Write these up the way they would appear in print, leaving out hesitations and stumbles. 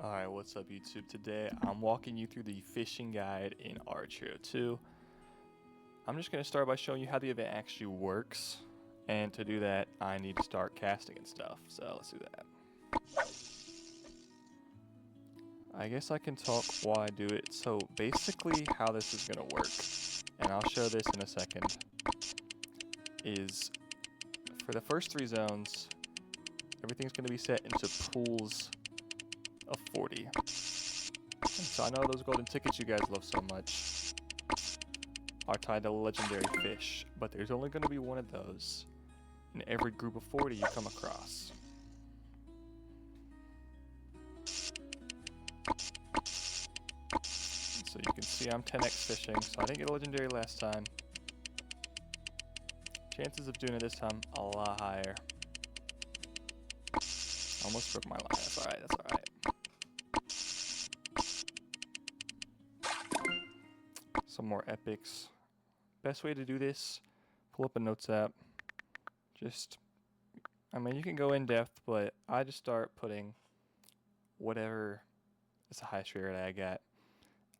Alright, what's up YouTube? Today I'm walking you through the fishing guide in Archero 2. I'm just going to start by showing you how the event actually works. And to do that, I need to start casting and stuff. So let's do that. I guess I can talk while I do it. So basically how this is going to work, and I'll show this in a second, is for the first 3 zones, everything's going to be set into pools of 40. So I know those golden tickets you guys love so much are tied to legendary fish, but there's only going to be one of those in every group of 40 you come across. So you can see I'm 10x fishing, so I didn't get a legendary last time. Chances of doing it this time a lot higher. Almost broke my line. That's alright, that's alright. Some more epics. Best way to do this, pull up a notes app. I mean, you can go in depth, but I just start putting whatever is the highest rarity I got.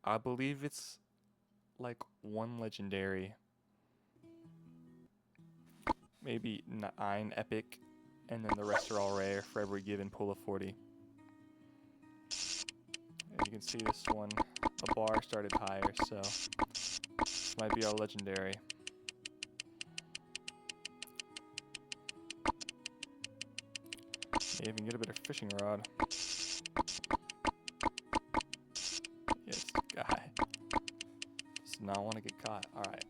I believe it's like 1 legendary, maybe 9 epic, and then the rest are all rare for every given pool of 40. And you can see this one, the bar started higher, so this might be our legendary. May even get a bit of fishing rod. Yes, guy does not want to get caught. Alright.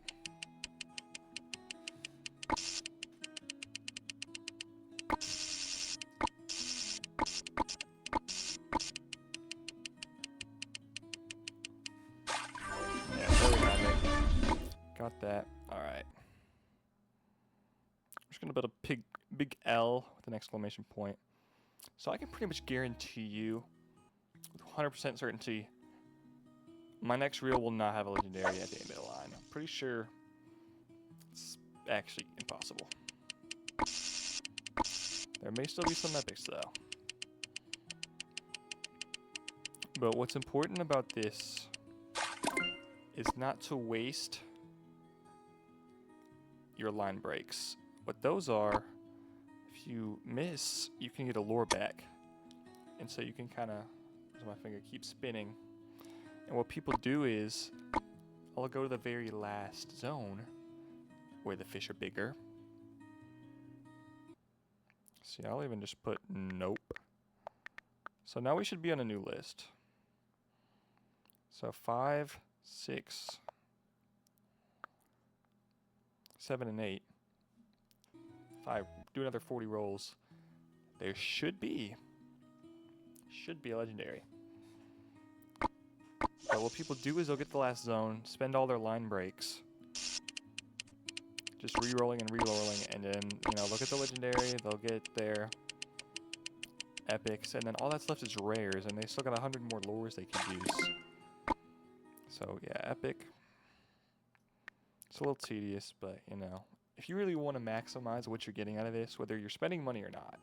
Yeah, there we have it. Got that. Alright. I'm just going to build a big L with an exclamation point. So I can pretty much guarantee you, with 100% certainty, my next reel will not have a legendary at the end of the line. I'm pretty sure it's actually impossible. There may still be some epics though. But what's important about this is not to waste your line breaks. What those are, if you miss, you can get a lure back. And so you can kind of, as my finger keeps spinning, and what people do is, I'll go to the very last zone where the fish are bigger. See, I'll even just put nope. So now we should be on a new list. So 5, 6, 7, and 8. If I do another 40 rolls, there should be a legendary. But what people do is they'll get the last zone, spend all their line breaks, just re-rolling and re-rolling, and then, you know, look at the legendary, they'll get their epics, and then all that's left is rares, and they still got 100 more lures they can use. So yeah, epic. It's a little tedious, but you know, if you really want to maximize what you're getting out of this, whether you're spending money or not,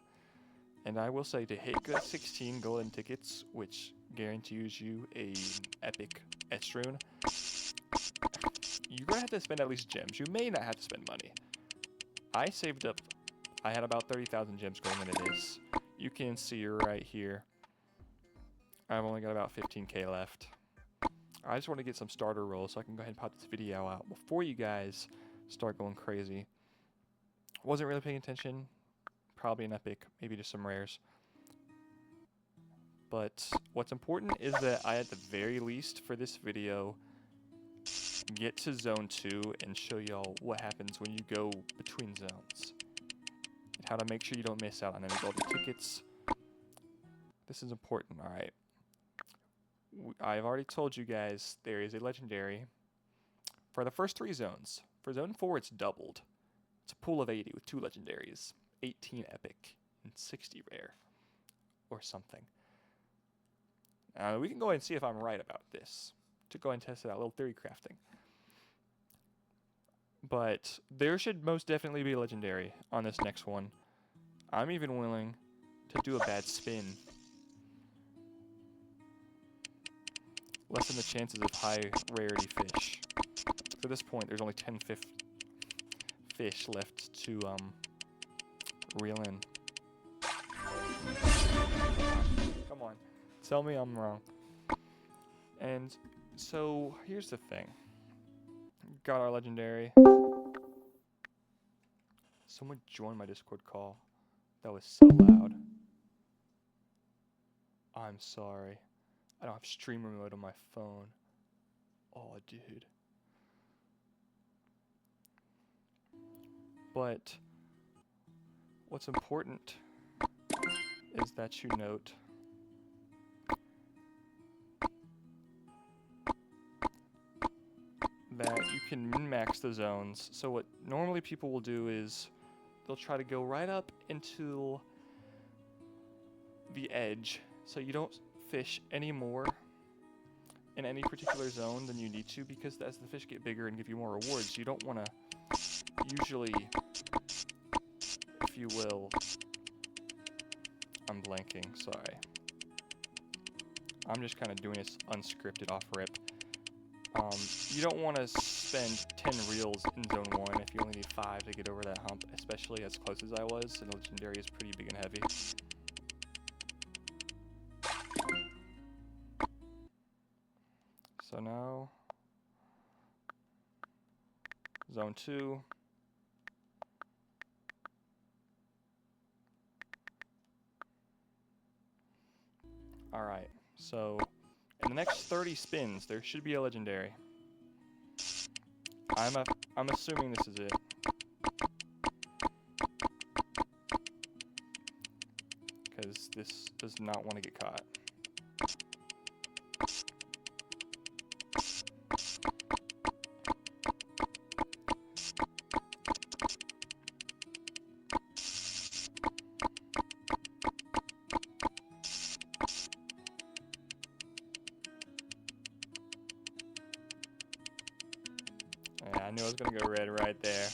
and I will say to hit that 16 golden tickets, which guarantees you a epic S-rune, you're going to have to spend at least gems. You may not have to spend money. I saved up, I had about 30,000 gems going into this. You can see right here, I've only got about 15k left. I just want to get some starter rolls so I can go ahead and pop this video out before you guys start going crazy. Wasn't really paying attention. Probably an epic, maybe just some rares. But what's important is that I, at the very least for this video, get to zone 2 and show y'all what happens when you go between zones. And how to make sure you don't miss out on any golden tickets. This is important, alright. I've already told you guys there is a legendary for the first 3 zones. For zone 4 it's doubled. It's a pool of 80 with 2 legendaries. 18 epic and 60 rare or something. We can go ahead and see if I'm right about this to go ahead and test it out, a little theory crafting. But there should most definitely be a legendary on this next one. I'm even willing to do a bad spin lessen the chances of high rarity fish. At this point, there's only 10 fish left to reel in. Come on, tell me I'm wrong. And so here's the thing. Got our legendary. Someone joined my Discord call. That was so loud. I'm sorry. I don't have streamer mode on my phone. Oh, dude. But what's important is that you note that you can min-max the zones. So what normally people will do is they'll try to go right up into the edge, so you don't fish any more in any particular zone than you need to, because as the fish get bigger and give you more rewards, you don't want to usually, if you will, I'm blanking, sorry. I'm just kind of doing this unscripted off rip. You don't want to spend 10 reels in zone 1 if you only need 5 to get over that hump, especially as close as I was, and legendary is pretty big and heavy. So now, zone 2. Alright, so in the next 30 spins, there should be a legendary. I'm assuming this is it. Because this does not want to get caught. Yeah, I knew I was going to go red right there.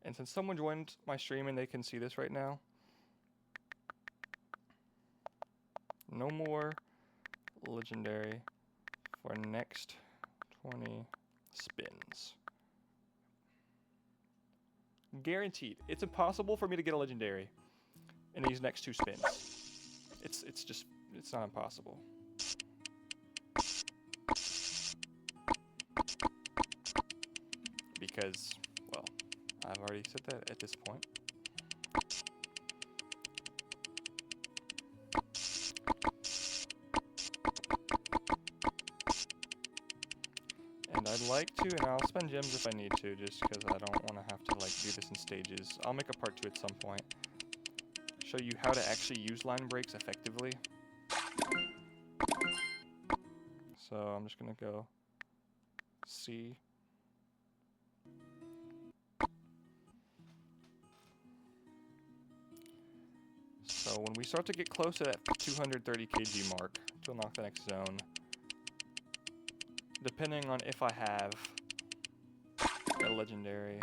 And since someone joined my stream and they can see this right now, no more legendary for next 20 spins. Guaranteed. It's impossible for me to get a legendary in these next 2 spins. It's not impossible. Because, well, I've already said that at this point. And I'd like to, and I'll spend gems if I need to, just because I don't want to have to like do this in stages. I'll make a part 2 at some point. Show you how to actually use line breaks effectively. So I'm just gonna go C. So when we start to get close to that 230 kg mark to unlock the next zone, depending on if I have a legendary,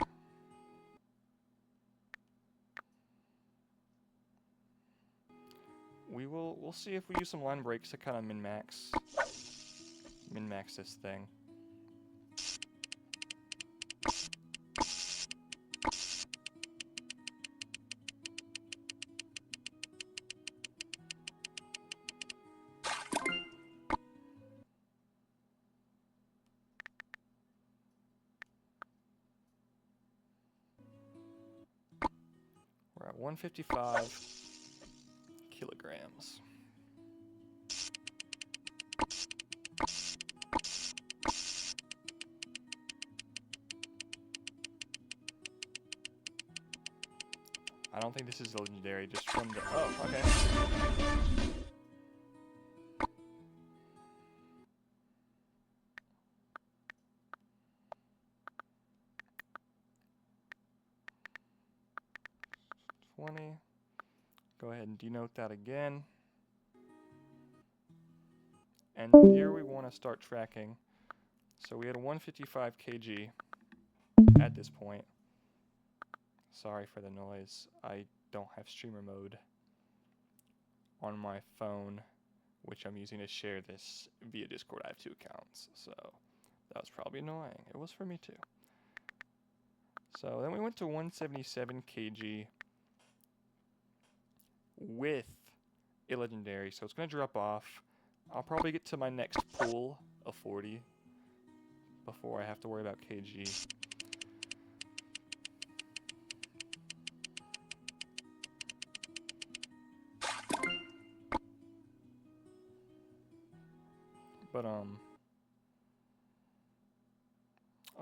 we'll see if we use some line breaks to kind of min-max this thing. We're at 155 kilograms. I don't think this is legendary, just from the... Oh, okay. Go ahead and denote that again. And here we want to start tracking. So we had a 155 kg at this point. Sorry for the noise. I don't have streamer mode on my phone, which I'm using to share this via Discord. I have 2 accounts, so that was probably annoying. It was for me too. So then we went to 177 kg with a legendary, so it's going to drop off. I'll probably get to my next pool of 40 before I have to worry about kg. But I'll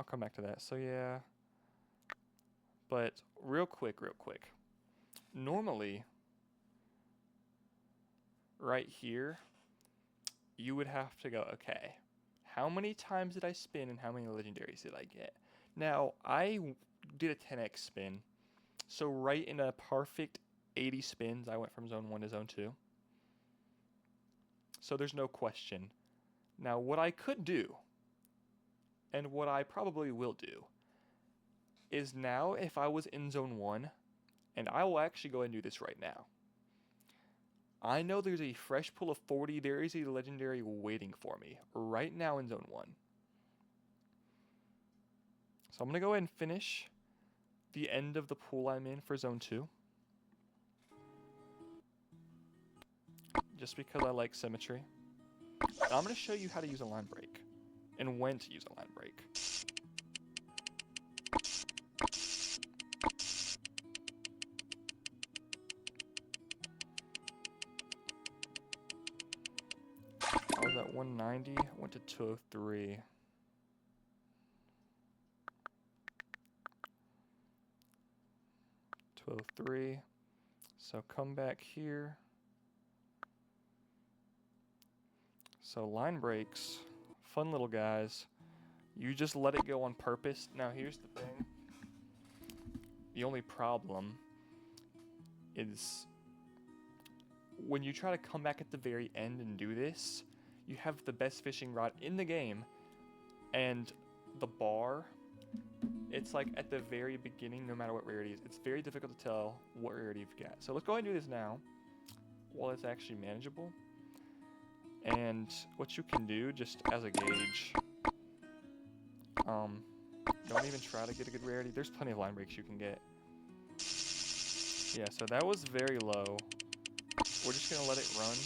come back to that. So yeah, but real quick. Normally, right here, you would have to go, okay, how many times did I spin and how many legendaries did I get? Now, I did a 10x spin, so right in a perfect 80 spins, I went from zone 1 to zone 2. So there's no question. Now, what I could do, and what I probably will do, is now if I was in zone 1, and I will actually go ahead and do this right now. I know there's a fresh pool of 40. There is a legendary waiting for me right now in zone 1. So I'm going to go ahead and finish the end of the pool I'm in for zone 2. Just because I like symmetry. And I'm going to show you how to use a line break and when to use a line break. I was at 190, went to 203. So come back here. So line breaks, fun little guys. You just let it go on purpose. Now here's the thing. The only problem is when you try to come back at the very end and do this, you have the best fishing rod in the game, and the bar, it's like at the very beginning, no matter what rarity it is, it's very difficult to tell what rarity you've got. So let's go ahead and do this now while it's actually manageable. And what you can do, just as a gauge, don't even try to get a good rarity. There's plenty of line breaks you can get. Yeah, so that was very low. We're just going to let it run.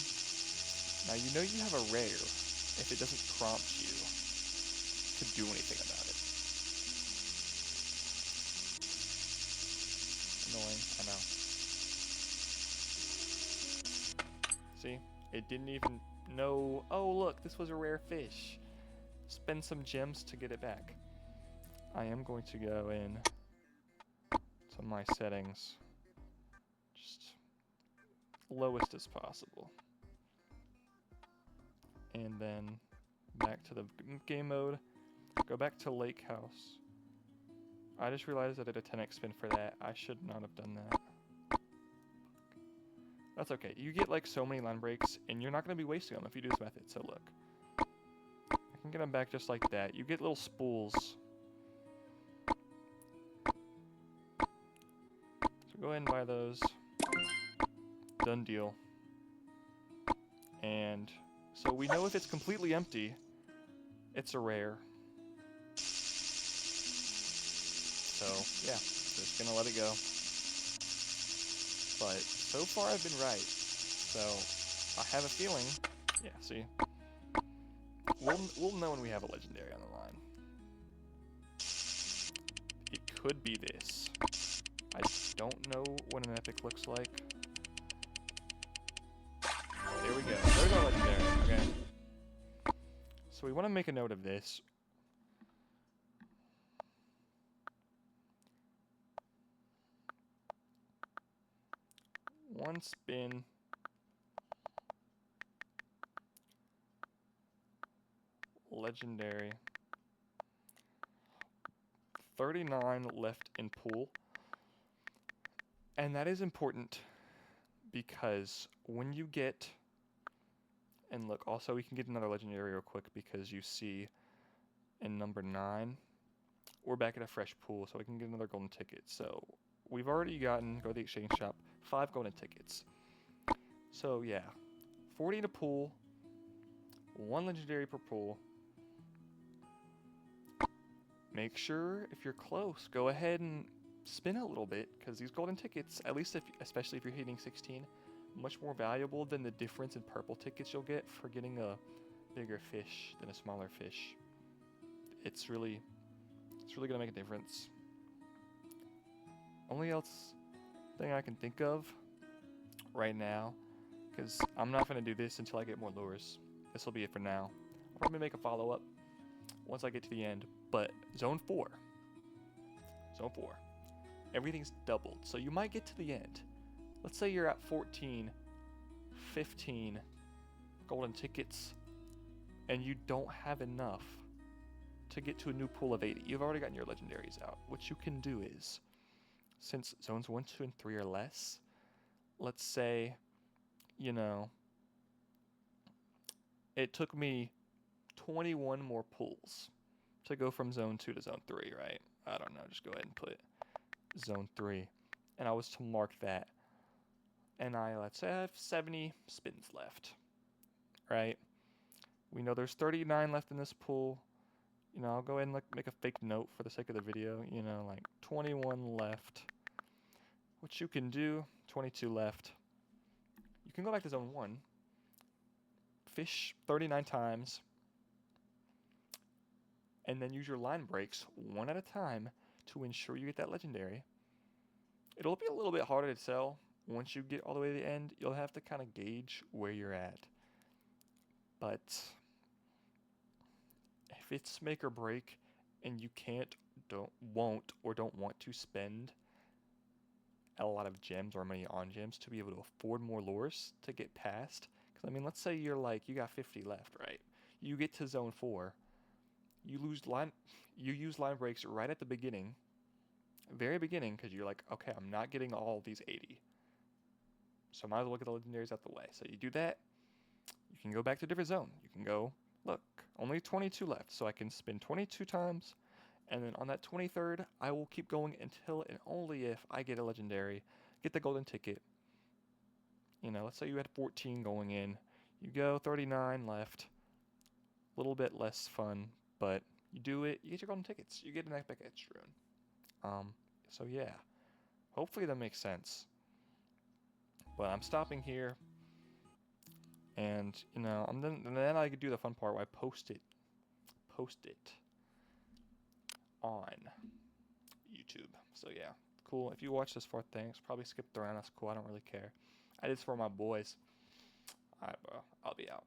Now, you know you have a rare if it doesn't prompt you to do anything about it. Annoying, I know. See? It didn't even know, oh look, this was a rare fish. Spend some gems to get it back. I am going to go in to my settings. Just lowest as possible. And then back to the game mode. Go back to Lake House. I just realized I did a 10x spin for that. I should not have done that. That's okay. You get like so many line breaks, and you're not going to be wasting them if you do this method. So look. I can get them back just like that. You get little spools. So go ahead and buy those. Done deal. And so we know if it's completely empty, it's a rare. So yeah, just gonna let it go. But so far I've been right. So I have a feeling, yeah, see, we'll know when we have a legendary on the line. It could be this. I don't know what an epic looks like. There we go. There we go, legendary. Okay. So we want to make a note of this. One spin. Legendary. 39 left in pool. And that is important because when you get, and look, also we can get another legendary real quick because you see in number 9, we're back at a fresh pool, so we can get another golden ticket. So we've already gotten, go to the exchange shop, 5 golden tickets. So yeah, 40 in a pool, 1 legendary per pool. Make sure if you're close, go ahead and spin a little bit, because these golden tickets, at least especially if you're hitting 16, much more valuable than the difference in purple tickets you'll get for getting a bigger fish than a smaller fish. It's really gonna make a difference. Only else thing I can think of right now, because I'm not gonna do this until I get more lures. This will be it for now. I'll probably make a follow-up once I get to the end. But zone 4, everything's doubled. So you might get to the end. Let's say you're at 14, 15 golden tickets, and you don't have enough to get to a new pool of 80. You've already gotten your legendaries out. What you can do is, since zones 1, 2, and 3 are less, let's say, you know, it took me 21 more pulls to go from zone 2 to zone 3, right? I don't know, just go ahead and put zone 3. And I was to mark that. And let's say I have 70 spins left, right? We know there's 39 left in this pool. You know, I'll go ahead and make a fake note for the sake of the video. You know, like 21 left. What you can do, 22 left. You can go back to zone 1. Fish 39 times. And then use your line breaks one at a time to ensure you get that legendary. It'll be a little bit harder to tell once you get all the way to the end. You'll have to kind of gauge where you're at. But if it's make or break and you don't want to spend a lot of gems or money on gems to be able to afford more lures to get past, because I mean, let's say you got 50 left, right? You get to zone 4. You use line breaks right at the beginning, very beginning, because you're like, okay, I'm not getting all these 80, so I might as well get the legendaries out the way. So you do that. You can go back to a different zone. You can go, look, only 22 left, so I can spin 22 times, and then on that 23rd, I will keep going until and only if I get a legendary, get the golden ticket. You know, let's say you had 14 going in. You go 39 left. A little bit less fun, but you do it, you get your golden tickets, you get an epic edge rune. So yeah, hopefully that makes sense. But I'm stopping here, and you know, then I could do the fun part where I post it on YouTube. So yeah, cool. If you watch this far, thanks. Probably skipped around. That's cool. I don't really care. I did this for my boys. Alright, bro. I'll be out.